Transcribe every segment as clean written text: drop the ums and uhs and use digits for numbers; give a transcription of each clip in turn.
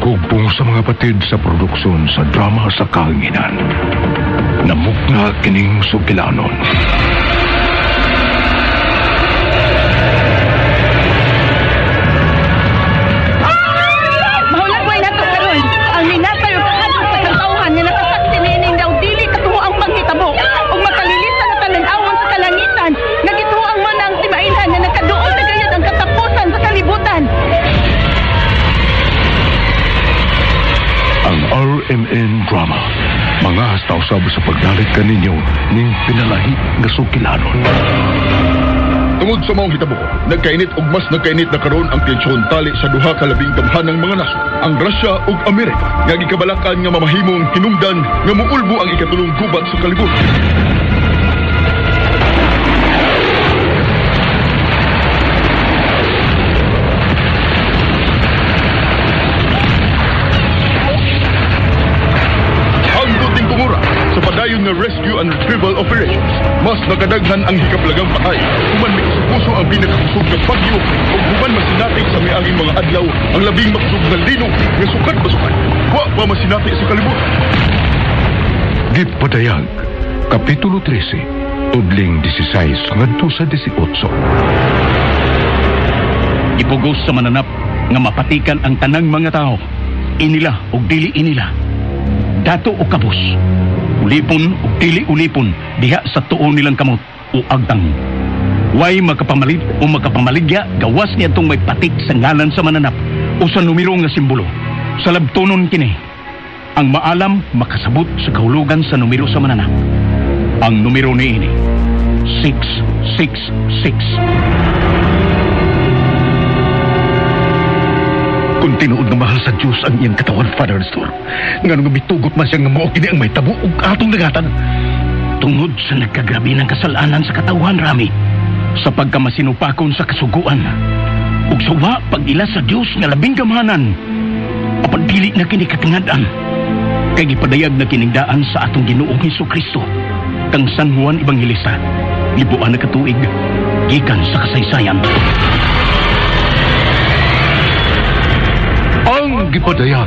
Paghugpong sa mga batid sa produksyon sa drama sa kahanginan. Namugna kining sugilanon. Mahulag way nato karon. Ang minatay ug hadlok sa katawhan nga nakasakti niining daw dili katuo ang panghitabo ug makalilisan na talan-awon sa kalangitan. Nagituo ang mana ang timailhan nga nakaduol na gayud ang katapusan sa kalibutan. Ang RMN drama. Mga hastausab sa pagdalit kaninyo ning pinalahi nga sugilanon. Tungod sa maong hitabo, nagkainit ug mas nagkainit na karon ang tensyon tali sa duha ka labing gamhanang mga nasod, ang Russia ug Amerika, nga gikabalakan nga mamahimong hinungdan nga muulbo ang ikatulong gubat sa kalibutan. Nga rescue and retrieval operations. Mas nakadaghan ang hikaplagang patay. Human may puso ang pinakakusog ng bagyo o human masinati sa miaging mga adlaw ang labing makusog na linog nga sukat-basukan. Wa pa masinati sa kalibutan. Gitpadayag, Kapitulo 13, Tudling 16 ngadto sa 18. Ipugos sa mananap nga mapatikan ang tanang mga tao. Inila o dili inila. Dato o kabus. Ulipon o dili ulipon diha sa tuo nilang kamot o agtang. Way makapamalit o makapamaligya gawas niya itong may patik sa ngalan sa mananap o sa numero nga simbolo. Sa labtonon kini, ang maalam makasabot sa kahulugan sa numero sa mananap. Ang numero ni ini, 666. Kung tinuod na mahal sa Diyos ang iyang katawan, Father Nestor, nga nung bitugot man siya nga mao kini ang may tabo ug atong nagatan. Tungod sa nagkagrabi ng kasalanan sa katawan, Rami, sa pagkamasinupakon sa kasuguan, ug sawa pag-ila sa Diyos nga labing gamhanan, apan dili na kini katingadan, kay gipadayag na kinigdaan sa atong Ginoong Hesukristo, kang San Juan Evangelista, libuan na katuig, gikan sa kasaysayan. Ang gipadayag.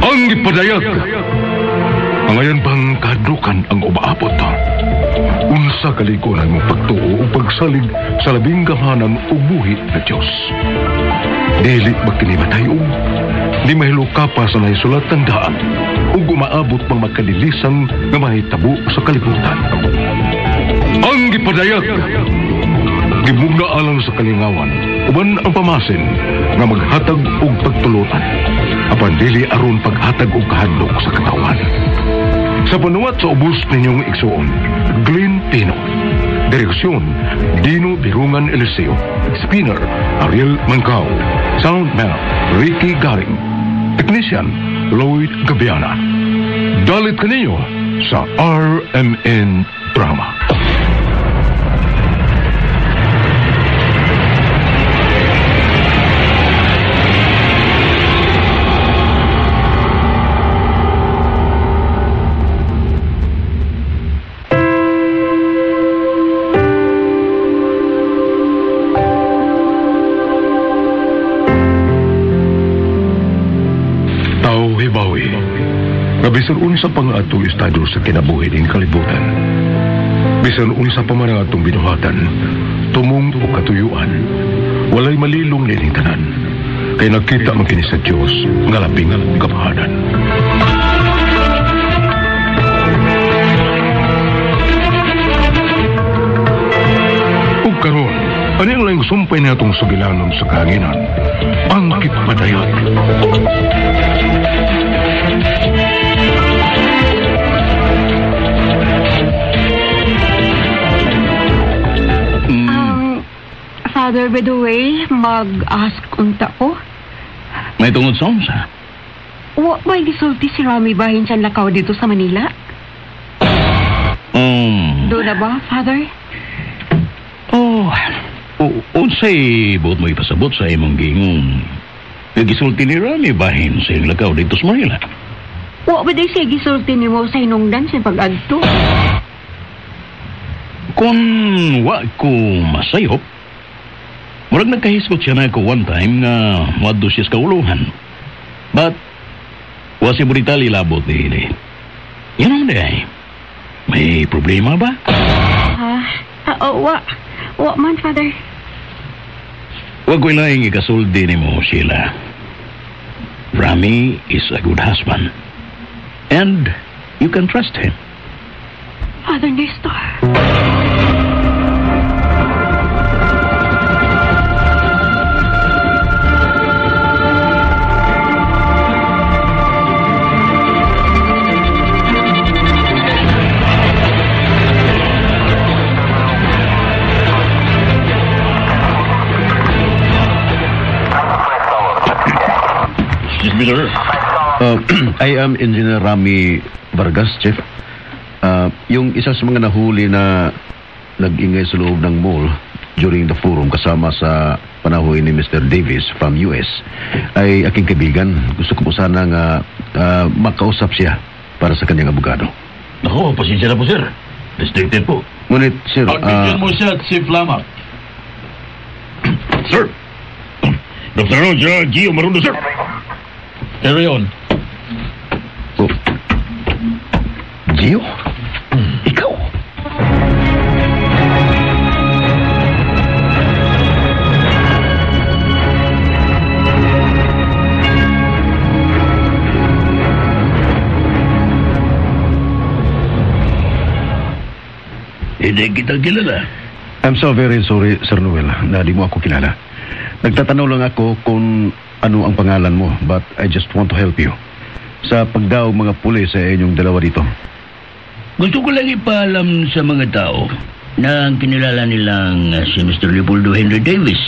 Ang gipadayag. Ngayon bang kahadlukan ang umaabot ta? Unsa kaligunan mo pagtuo o pagsalig sa labing gamhanan o buhi na Diyos? Dili ba kinimatay o di mahilo ka pa sa naisulat ng daan o gumaabot pang magkalilisan na mahitabo sa kalibutan. Ang gipadayag, gibugna alang sa kalingawan, uban ang pamasin nga maghatag og pagtulutan, apan dili aron paghatag og kahadlok sa katawan. Sa panuwat sa ubos ninyong igsuon, Glenn Pino. Direksyon, Dino Birungan Eliseo. Spinner, Ariel Mancao. Soundman, Ricky Garing. Technician, Lloyd Gabiana. Dalit kaninyo sa RMN Drama. Bisan unsa pang atong estado sa kinabuhi ning kalibutan. Bisan unsa pa man ang atong binuhatan, tumong o katuyuan, walay malilong nining tanan. Kay nakita man kini sa Dios nga labing gamhanan. Ug karon, ani ang laing sumpay na atong sugilanon sa kahanginan, ang kitpadayag. Father, by the way, mag-ask unta ko. May tungod sa unsa? Wa ba'y gisulti si Rami bahin siya lakaw dito sa Manila? Doon na ba, Father? Unsay buot mo ipasabot sa imong gingon. Nagisulti ni Rami bahin sa iyong lakaw dito sa Manila. Wa ba day siya gisulti ni mo sa hinungdan sa pag-agto? Kung wa ko masayop, murag nagkahiskot siya na ako one time nga waddo siya sa kauluhan. But, wa si Buritali labot ni Yan ang day. May problema ba? Wa man, Father. Huwag ko ilaing ikasuldi ni mo, Sheila. Rami is a good husband. And you can trust him. Father Nestor. Excuse me, sir. I am Engineer Rami Vargas, Chief. Yung isa sa mga nahuli na nag-ingay sa loob ng mall during the forum kasama sa panahon ni Mr. Davis from US ay aking kaibigan. Gusto ko po sana nga makausap siya para sa kanyang abogado. Ako, pasensya na po, sir. Restricted po. Ngunit, sir, Bigyan mo siya at si Flamak. Sir! Dr. Roger Gio Marundo, sir. Carry on. oh, Gio? Ikaw? Hindi kita kilala. I'm so very sorry, Sir Noel, na di mo ako kilala. Nagtatanong lang ako kung ano ang pangalan mo, but I just want to help you sa pagdaog mga pulis sa inyong dalawa dito. Gusto ko lang ipaalam sa mga tao na ang kinilala nilang si Mr. Leopoldo Henry Davis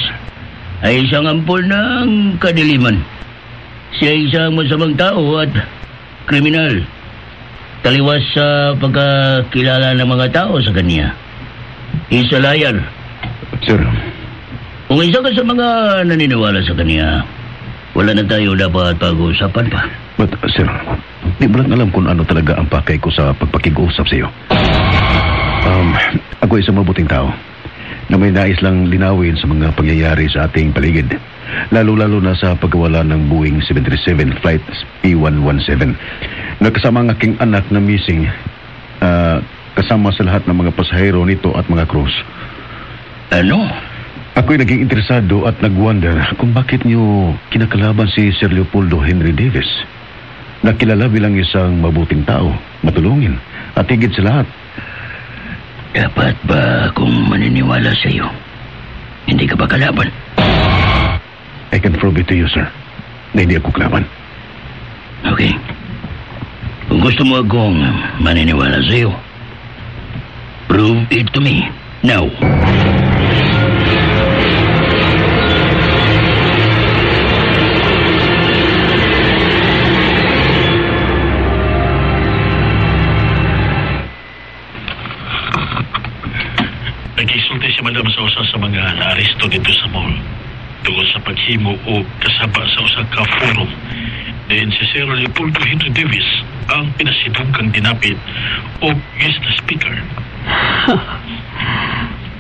ay isang ampol ng kadiliman. Siya ay isang masamang tao at kriminal. Taliwas sa pagkakilala ng mga tao sa kanya. He's a liar. Sir, Kung isa ka sa mga naniniwala sa kanya, wala na tayo dapat pag-uusapan pa. but sir, di mo lang alam kung ano talaga ang pakay ko sa pagpakig-usap sa iyo. Ako ay isang mabuting tao na may nais lang linawin sa mga pangyayari sa ating paligid. Lalo-lalo na sa pagkawala ng Boeing 737 Flight P117 na kasama ang aking anak na missing, kasama sa lahat ng mga pasahero nito at mga crews. Ano? Ako'y naging interesado at nag-wonder kung bakit niyo kinakalaban si Sir Leopoldo Henry Davis, na kilala bilang isang mabuting tao, matulungin, at higit sa lahat. Dapat ba akong maniniwala sa iyo? Hindi ka ba kalaban? I can prove it to you, sir, na hindi ako kalaban. Okay. Kung gusto mo akong maniniwala sa iyo, prove it to me now. Nag-isulti si Madam sa usa sa mga naaresto dito sa mall tungkol sa paghimo o kasaba sa usa ka forum. Then si Sir Leopoldo Henry Davis ang pinasidugkang dinapit o guest speaker.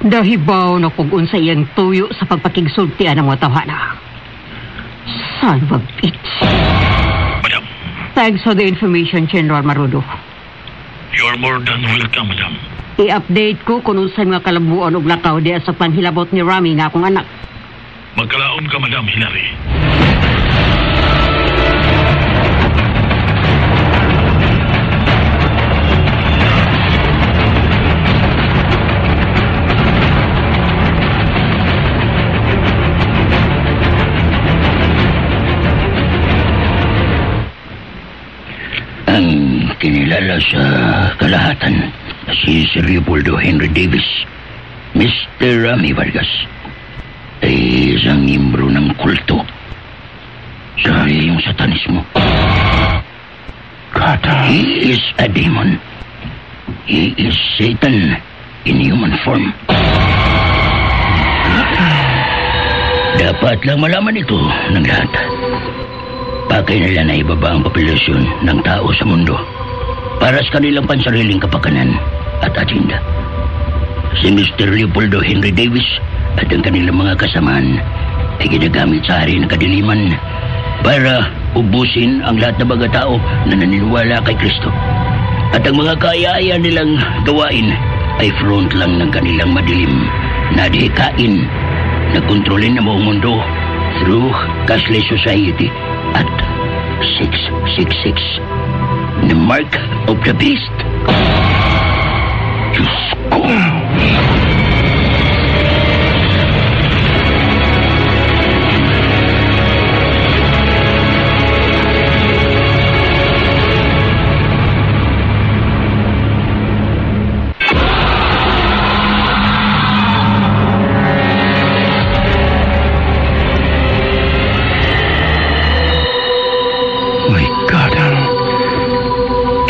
Dahibaw na kung unsa iyang tuyo sa pagpakigsultian ng mga tawhana. Son of a bitch. Madam, Thanks for the information, General Marudo. you are more than welcome, Madam. I-update ko kung unsay mga kalabuan o lakaw diya sa panhilabot ni Rami nga akong anak. Magkalaon ka, Madam Hilary. Ang kinilala sa kalahatan si Sir Leopoldo Henry Davis, Mr. Rami Vargas, ay isang membro ng kulto sa iyong satanismo. He is a demon. He is Satan in human form. Dapat lang malaman ito ng lahat. Pakay nila na ibaba ang populasyon ng tao sa mundo para sa kanilang pansariling kapakanan at agenda. Si Mr. Leopoldo Henry Davis at ang kanilang mga kasamaan ay ginagamit sa hari ng kadiliman para ubusin ang lahat ng mga tao na naniniwala kay Kristo. At ang mga kaya nilang gawain ay front lang ng kanilang madilim na adhikain na kontrolin ang buong mundo through cashless society at 666, the mark of the beast. Diyos ko!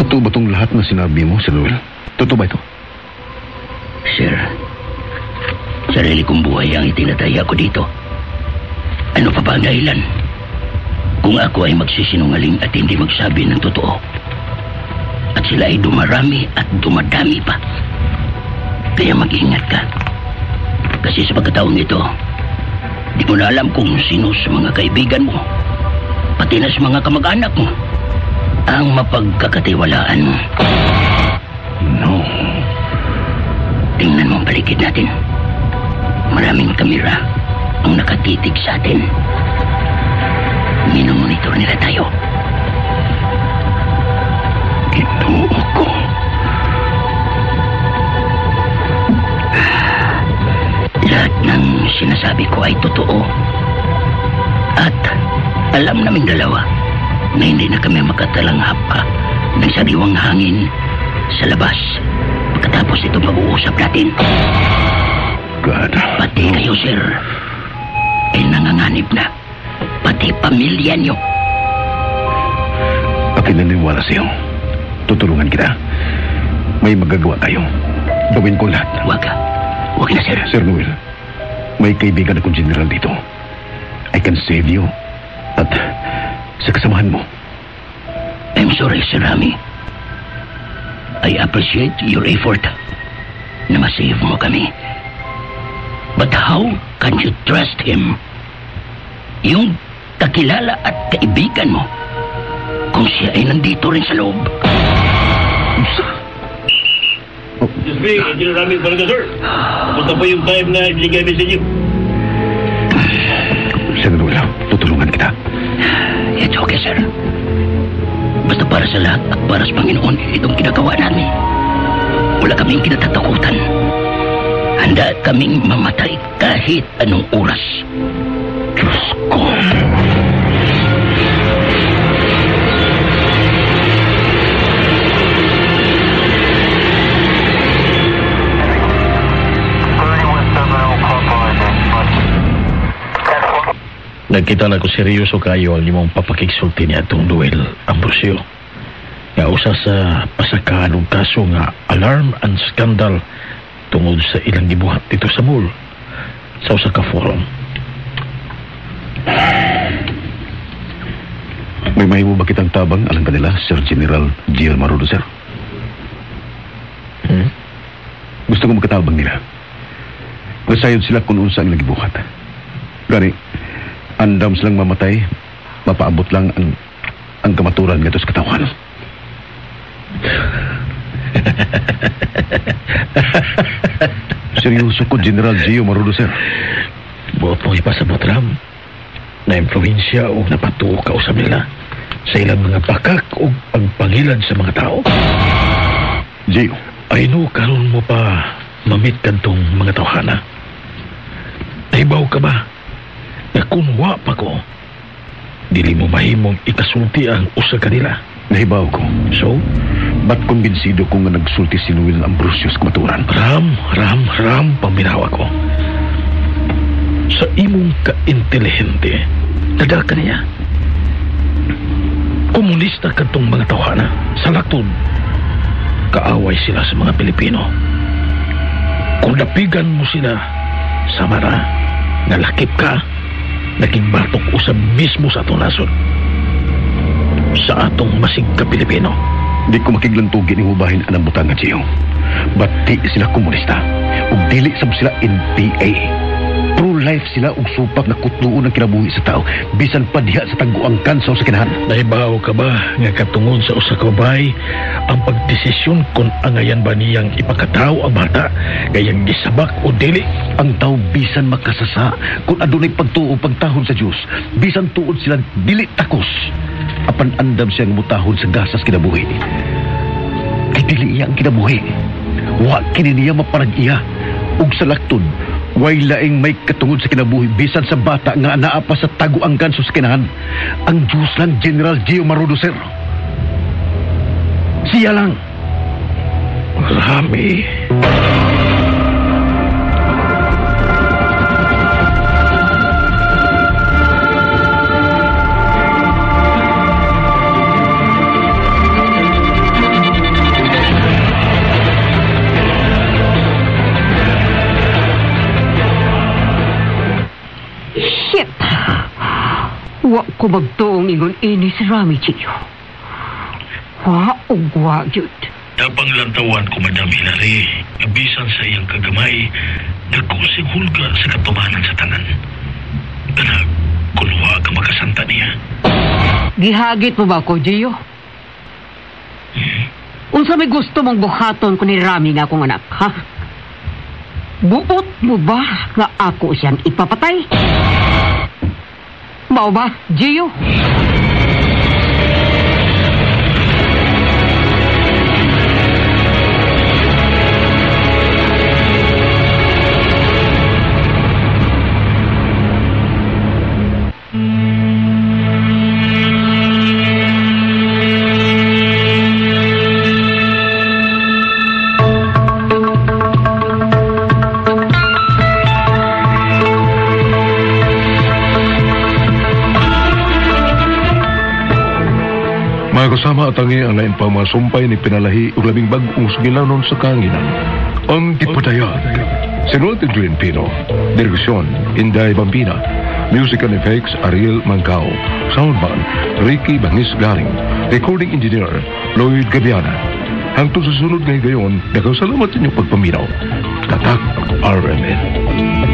Totoo ba itong lahat na sinabi mo, Sir Noel? Totoo ba ito? Sir, sarili kong buhay ang itinataya ko dito. Ano pa ba ang dahilan? Kung ako ay magsisinungaling at hindi magsabi ng totoo, at sila ay dumarami at dumadami pa, kaya mag-ingat ka. Kasi sa pagkataong ito, di mo na alam kung sino sa mga kaibigan mo, pati na sa mga kamag-anak mo, ang mapagkakatiwalaan mo. No. Tingnan mo ang paligid natin. Maraming kamera ang nakatitig sa atin. Minomonitor nila tayo. Ginoo ko. Lahat ng sinasabi ko ay totoo. At alam naming dalawa na hindi na kami makatalanghap ka ng sariwang hangin sa labas pagkatapos itong pag-uusap natin. God. Pati kayo, sir, ay nanganganib na. Pati pamilya niyo. Ako'y naniniwala sa'yo. Tutulungan kita. May magagawa tayo. Gawin ko lahat. Huwag na, sir. Sir Noel, may kaibigan akong general dito. I can save you. At sa kasamahan mo. I'm sorry, Sir Rami. I appreciate your effort na masave mo kami. But how can you trust him? Yung kakilala at kaibigan mo, kung siya ay nandito rin sa loob. Excuse me, Engineer Rami talaga, sir. Punta po yung time na ibigay message niyo. Sir Noel, tutulungan kita. It's okay, sir. Basta para sa lahat at para sa Panginoon, itong ginagawa namin. Wala kaming kinatatakutan. Handa kaming mamatay kahit anong oras. Diyos ko. Nagkita na ko seryoso kayo ang imong papakigsulti niya itong Noel Ambrosio. Nga usa sa pasakaan ng kaso nga alarm and scandal tungod sa ilang gibuhat dito sa mall sa usa ka forum. May mahimo ba kitang tabang alang kanila, Sir General Gil Marudo, sir? Gusto ko magkatabang nila. Nasayod sila kung unsa ang nagibuhat. Gani, andam silang mamatay, mapaabot lang ang kamaturan nga sa katawan. Seryoso ko, General Gio Marudo, sir. Buot mo ipasabot, Ram, na yung probinsya o napatuo ka usab nila sa ilang mga bakak o pagpangilan sa mga tao. Gio, ay no, karon mo pa mamit kantong mga tawhana. Nahibaw ka ba na kunwa pa ko, dili mo mahimong ikasulti ang usa kanila? nahibaw ko. So? Ba't kumbinsido ko nga nagsulti si Noel Ambrosio sa kamaturan? Ram, paminaw ako. Sa imong ka-intelihente, tada ka niya. Komunista katong mga tawhana. Sa laktod, kaaway sila sa mga Pilipino. Kung lapigan mo sila, sama na, nalakip ka, naging batok usab mismo sa atong nasod. sa atong masig ka Pilipino. Di ko makiglantugin ng ubahin anang butang nga Gio. Bati sila komunista. Ug dili sab sila NPA. Pro-life sila ug supak na kutluon ang kinabuhi sa tao. Bisan pa diha sa tagguang kansaw sa kinahan. Nahibaw ka ba nga katungod sa usa ka babae ang pagdesisyon kung angayan ba niyang ipakataw ang bata gayang gisabak o dili? Ang tao bisan makasasa kung adunay pagtuo o pagtahon sa Dios. Bisan tuod sila dili takos. Apan andam siyang mutahon sa gasas kinabuhi. Kay dili iya ang kinabuhi. Wa kini niya maparag iya. Ug sa laktod, way laing may katungod sa kinabuhi bisan sa bata nga anaa pa sa tago ang ganso sa kinahan. Ang Diyos lang, General Gio Marudo, sir. Siya lang. Rami. Shit! Wa ko magtuong ingon ini si Rami, Gio. Wa ug wa gyud. Napang lantawan ko, Madam Hilary. Nabisan sa iyang kagamay, nagkusing hulga sa katubanan sa tanan. Ganag, kulwa ka makasanta niya. Gihagit mo ba ko, Gio? Unsa may gusto mong buhaton ko ni Rami nga akong anak, ha? Buot mo ba nga ako siyang ipapatay? Mao ba, Gio? Mga kasama at ang lain pa mga sumpay ni pinalahi ug labing bag-ong sugilanon sa kahanginan. Ang Ipadaya. Sinulat ni Julian Pino. Direksyon, Inday Bambina. Music and Effects, Ariel Mancao. Soundman, Ricky Bangis Garing. Recording Engineer, Lloyd Gabiana. Hangtod sa sunod ngayon, nagkasalamat sa inyong pagpaminaw. Tatak RMN.